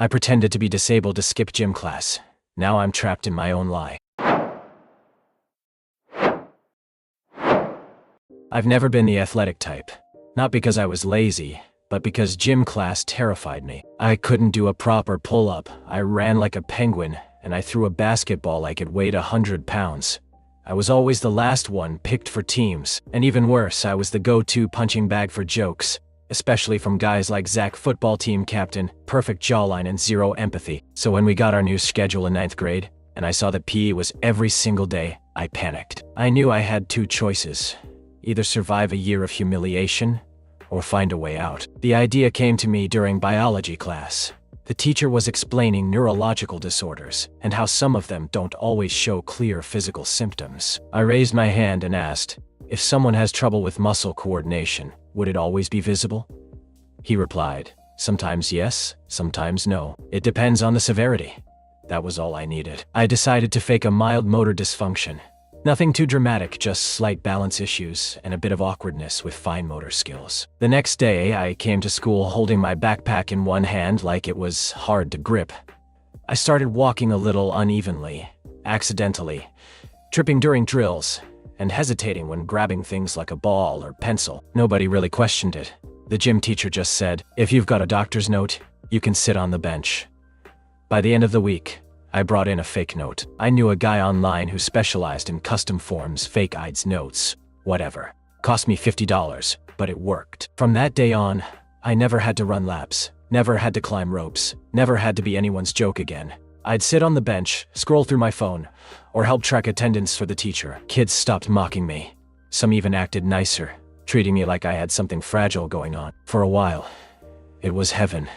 I pretended to be disabled to skip gym class. Now I'm trapped in my own lie. I've never been the athletic type. Not because I was lazy, but because gym class terrified me. I couldn't do a proper pull-up, I ran like a penguin, and I threw a basketball like it weighed 100 pounds. I was always the last one picked for teams, and even worse, I was the go-to punching bag for jokes, especially from guys like Zach, football team captain, perfect jawline and zero empathy. So when we got our new schedule in 9th grade, and I saw that PE was every single day, I panicked. I knew I had two choices: either survive a year of humiliation, or find a way out. The idea came to me during biology class. The teacher was explaining neurological disorders, and how some of them don't always show clear physical symptoms. I raised my hand and asked, if someone has trouble with muscle coordination, would it always be visible? He replied, sometimes yes, sometimes no. It depends on the severity. That was all I needed. I decided to fake a mild motor dysfunction. Nothing too dramatic, just slight balance issues and a bit of awkwardness with fine motor skills. The next day, I came to school holding my backpack in one hand like it was hard to grip. I started walking a little unevenly, accidentally, tripping during drills, and hesitating when grabbing things like a ball or pencil. Nobody really questioned it. The gym teacher just said, if you've got a doctor's note, you can sit on the bench. By the end of the week, I brought in a fake note. I knew a guy online who specialized in custom forms, FAKED notes, whatever. Cost me $50, but it worked. From that day on, I never had to run laps, never had to climb ropes, never had to be anyone's joke again. I'd sit on the bench, scroll through my phone, or help track attendance for the teacher. Kids stopped mocking me. Some even acted nicer, treating me like I had something fragile going on. For a while, it was heaven.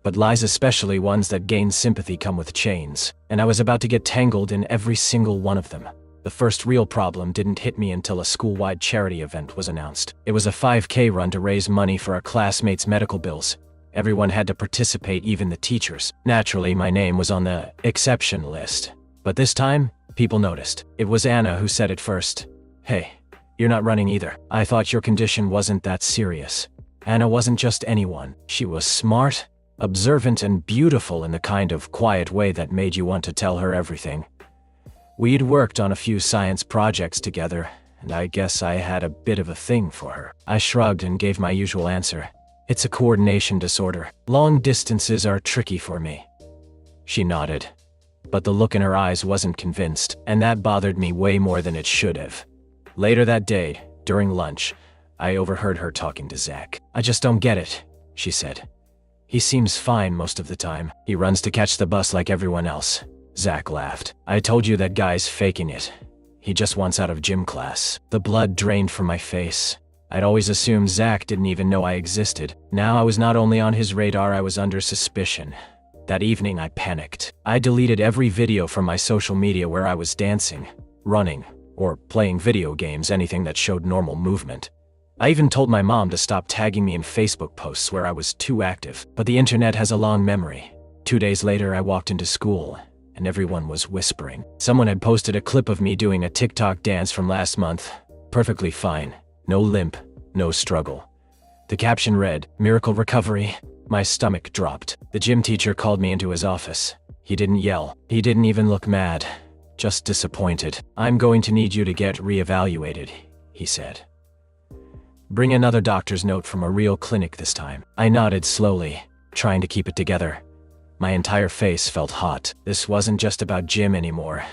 But lies, especially ones that gain sympathy, come with chains, and I was about to get tangled in every single one of them. The first real problem didn't hit me until a school-wide charity event was announced. It was a 5K run to raise money for our classmates' medical bills. Everyone had to participate, even the teachers. Naturally, my name was on the exception list. But this time, people noticed. It was Anna who said it first. Hey, you're not running either. I thought your condition wasn't that serious. Anna wasn't just anyone. She was smart, observant, and beautiful in the kind of quiet way that made you want to tell her everything. We'd worked on a few science projects together, and I guess I had a bit of a thing for her. I shrugged and gave my usual answer. It's a coordination disorder. Long distances are tricky for me. She nodded, but the look in her eyes wasn't convinced, and that bothered me way more than it should have. Later that day, during lunch, I overheard her talking to Zach. I just don't get it, she said. He seems fine most of the time. He runs to catch the bus like everyone else. Zach laughed. I told you that guy's faking it. He just wants out of gym class. The blood drained from my face. I'd always assumed Zach didn't even know I existed. Now I was not only on his radar, I was under suspicion. That evening I panicked. I deleted every video from my social media where I was dancing, running, or playing video games, anything that showed normal movement. I even told my mom to stop tagging me in Facebook posts where I was too active. But the internet has a long memory. 2 days later, I walked into school, and everyone was whispering. Someone had posted a clip of me doing a TikTok dance from last month. Perfectly fine. No limp, no struggle. The caption read, "Miracle recovery." My stomach dropped. The gym teacher called me into his office. He didn't yell. He didn't even look mad. Just disappointed. "I'm going to need you to get reevaluated," he said. "Bring another doctor's note from a real clinic this time." I nodded slowly, trying to keep it together. My entire face felt hot. This wasn't just about gym anymore.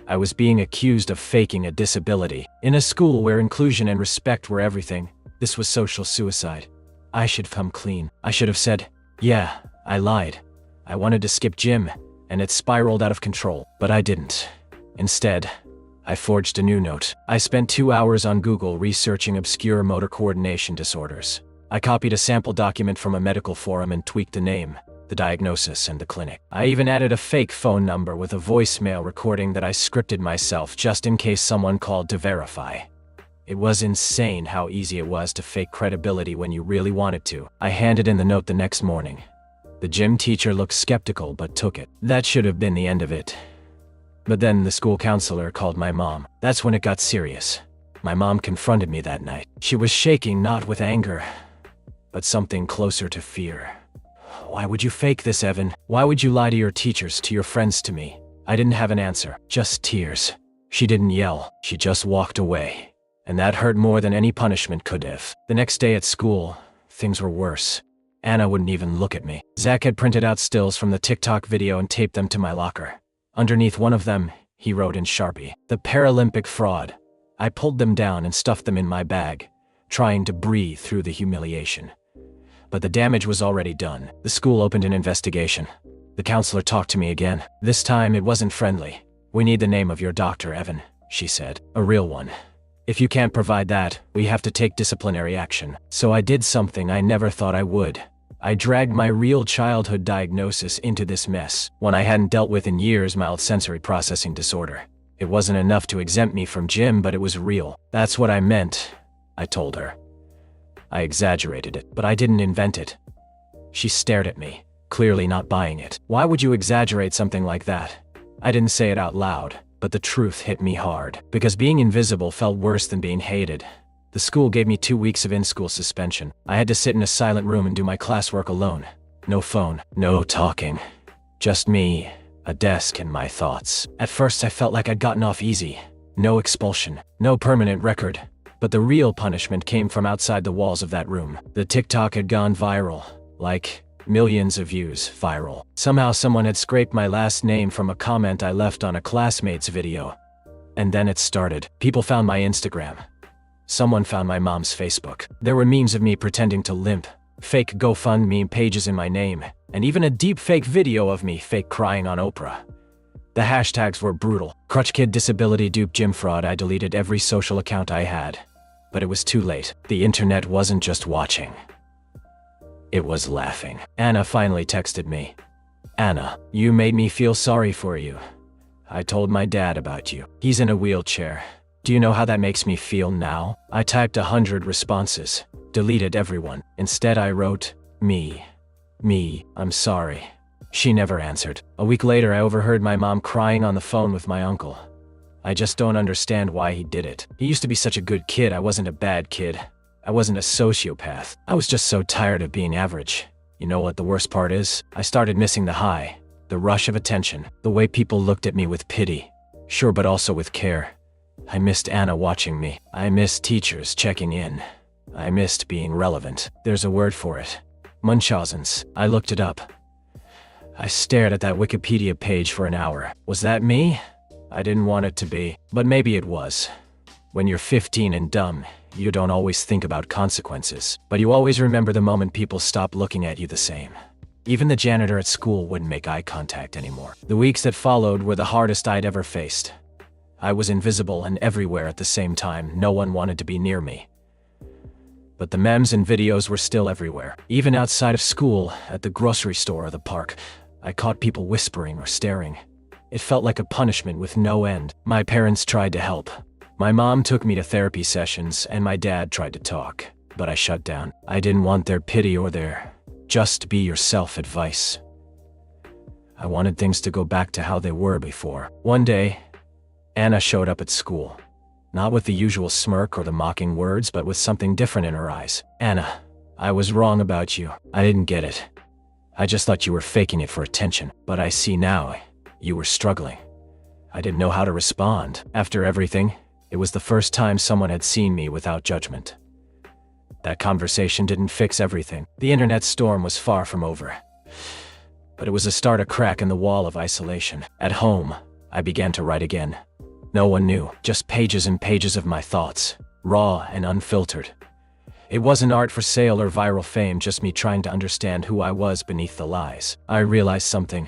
I was being accused of faking a disability. In a school where inclusion and respect were everything, this was social suicide. I should come clean. I should have said, yeah, I lied. I wanted to skip gym, and it spiraled out of control. But I didn't. Instead, I forged a new note. I spent 2 hours on Google researching obscure motor coordination disorders. I copied a sample document from a medical forum and tweaked the name, the diagnosis, and the clinic. I even added a fake phone number with a voicemail recording that I scripted myself just in case someone called to verify. It was insane how easy it was to fake credibility when you really wanted to. I handed in the note the next morning. The gym teacher looked skeptical but took it. That should have been the end of it. But then the school counselor called my mom. That's when it got serious. My mom confronted me that night. She was shaking, not with anger, but something closer to fear. Why would you fake this, Evan? Why would you lie to your teachers, to your friends, to me? I didn't have an answer, just tears. She didn't yell, she just walked away. And that hurt more than any punishment could have. The next day at school, things were worse. Anna wouldn't even look at me. Zach had printed out stills from the TikTok video and taped them to my locker. Underneath one of them, he wrote in Sharpie, "The Paralympic fraud." I pulled them down and stuffed them in my bag, trying to breathe through the humiliation. But the damage was already done. The school opened an investigation. The counselor talked to me again. This time it wasn't friendly. "We need the name of your doctor, Evan," she said. "A real one. If you can't provide that, we have to take disciplinary action." So I did something I never thought I would. I dragged my real childhood diagnosis into this mess, one I hadn't dealt with in years: mild sensory processing disorder. It wasn't enough to exempt me from gym, but it was real. "That's what I meant," I told her. "I exaggerated it, but I didn't invent it." She stared at me, clearly not buying it. "Why would you exaggerate something like that?" I didn't say it out loud, but the truth hit me hard, because being invisible felt worse than being hated. The school gave me 2 weeks of in-school suspension. I had to sit in a silent room and do my classwork alone. No phone, no talking. Just me, a desk, and my thoughts. At first I felt like I'd gotten off easy. No expulsion, no permanent record. But the real punishment came from outside the walls of that room. The TikTok had gone viral. Like, millions of views viral. Somehow someone had scraped my last name from a comment I left on a classmate's video. And then it started. People found my Instagram. Someone found my mom's Facebook. There were memes of me pretending to limp, fake GoFundMe pages in my name, and even a deep fake video of me fake crying on Oprah. The hashtags were brutal. Crutch kid, disability, dupe, gym fraud. I deleted every social account I had. But it was too late. The internet wasn't just watching. It was laughing. Anna finally texted me. "Anna, you made me feel sorry for you. I told my dad about you. He's in a wheelchair. Do you know how that makes me feel now?" I typed 100 responses, deleted everyone. Instead I wrote, Me, I'm sorry." She never answered. A week later I overheard my mom crying on the phone with my uncle. "I just don't understand why he did it. He used to be such a good kid. I wasn't a bad kid. I wasn't a sociopath. I was just so tired of being average. You know what the worst part is? I started missing the high, the rush of attention, the way people looked at me with pity. Sure, but also with care. I missed Anna watching me. I missed teachers checking in. I missed being relevant. There's a word for it. Munchausen's. I looked it up. I stared at that Wikipedia page for an hour. Was that me? I didn't want it to be, but maybe it was. When you're 15 and dumb, you don't always think about consequences, but you always remember the moment people stop looking at you the same. Even the janitor at school wouldn't make eye contact anymore. The weeks that followed were the hardest I'd ever faced. I was invisible and everywhere at the same time. No one wanted to be near me. But the memes and videos were still everywhere. Even outside of school, at the grocery store or the park, I caught people whispering or staring. It felt like a punishment with no end. My parents tried to help. My mom took me to therapy sessions, and my dad tried to talk. But I shut down. I didn't want their pity or their "just be yourself" advice. I wanted things to go back to how they were before. One day, Anna showed up at school. Not with the usual smirk or the mocking words, but with something different in her eyes. "Anna, I was wrong about you. I didn't get it. I just thought you were faking it for attention. But I see now, you were struggling." I didn't know how to respond. After everything, it was the first time someone had seen me without judgment. That conversation didn't fix everything. The internet storm was far from over. But it was a start, a crack in the wall of isolation. At home, I began to write again. No one knew, just pages and pages of my thoughts, raw and unfiltered. It wasn't art for sale or viral fame, just me trying to understand who I was beneath the lies. I realized something.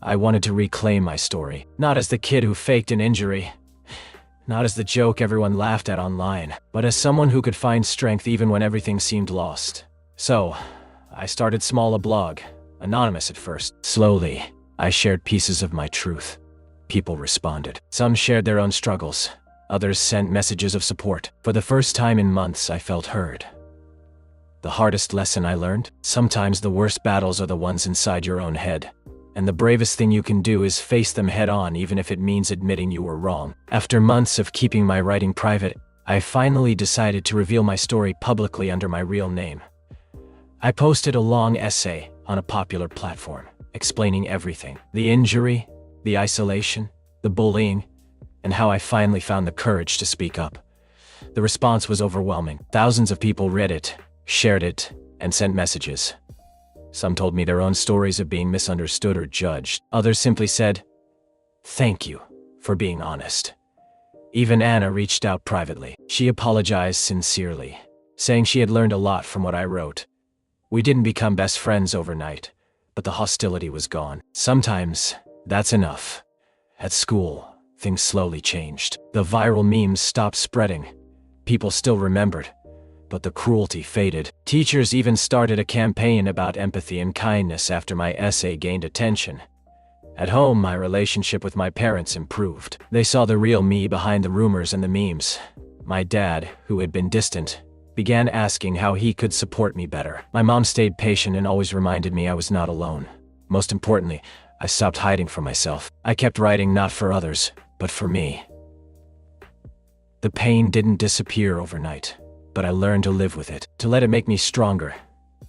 I wanted to reclaim my story, not as the kid who faked an injury, not as the joke everyone laughed at online, but as someone who could find strength even when everything seemed lost. So, I started small, a blog, anonymous at first. Slowly, I shared pieces of my truth. People responded. Some shared their own struggles. Others sent messages of support. For the first time in months, I felt heard. The hardest lesson I learned? Sometimes the worst battles are the ones inside your own head. And the bravest thing you can do is face them head on, even if it means admitting you were wrong. After months of keeping my writing private, I finally decided to reveal my story publicly under my real name. I posted a long essay, on a popular platform, explaining everything. The injury, the isolation, the bullying, and how I finally found the courage to speak up. The response was overwhelming. Thousands of people read it, shared it, and sent messages. Some told me their own stories of being misunderstood or judged. Others simply said, "Thank you for being honest." Even Anna reached out privately. She apologized sincerely, saying she had learned a lot from what I wrote. We didn't become best friends overnight, but the hostility was gone. Sometimes, that's enough. At school, things slowly changed. The viral memes stopped spreading. People still remembered, but the cruelty faded. Teachers even started a campaign about empathy and kindness after my essay gained attention. At home, my relationship with my parents improved. They saw the real me behind the rumors and the memes. My dad, who had been distant, began asking how he could support me better. My mom stayed patient and always reminded me I was not alone. Most importantly, I stopped hiding from myself. I kept writing not for others, but for me. The pain didn't disappear overnight, but I learned to live with it, to let it make me stronger,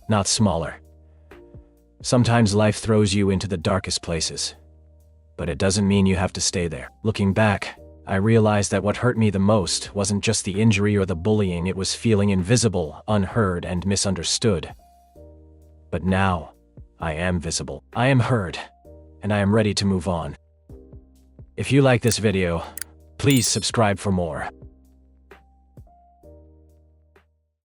not smaller. Sometimes life throws you into the darkest places, but it doesn't mean you have to stay there. Looking back, I realized that what hurt me the most wasn't just the injury or the bullying, it was feeling invisible, unheard, and misunderstood. But now, I am visible. I am heard, and I am ready to move on. If you like this video, please subscribe for more.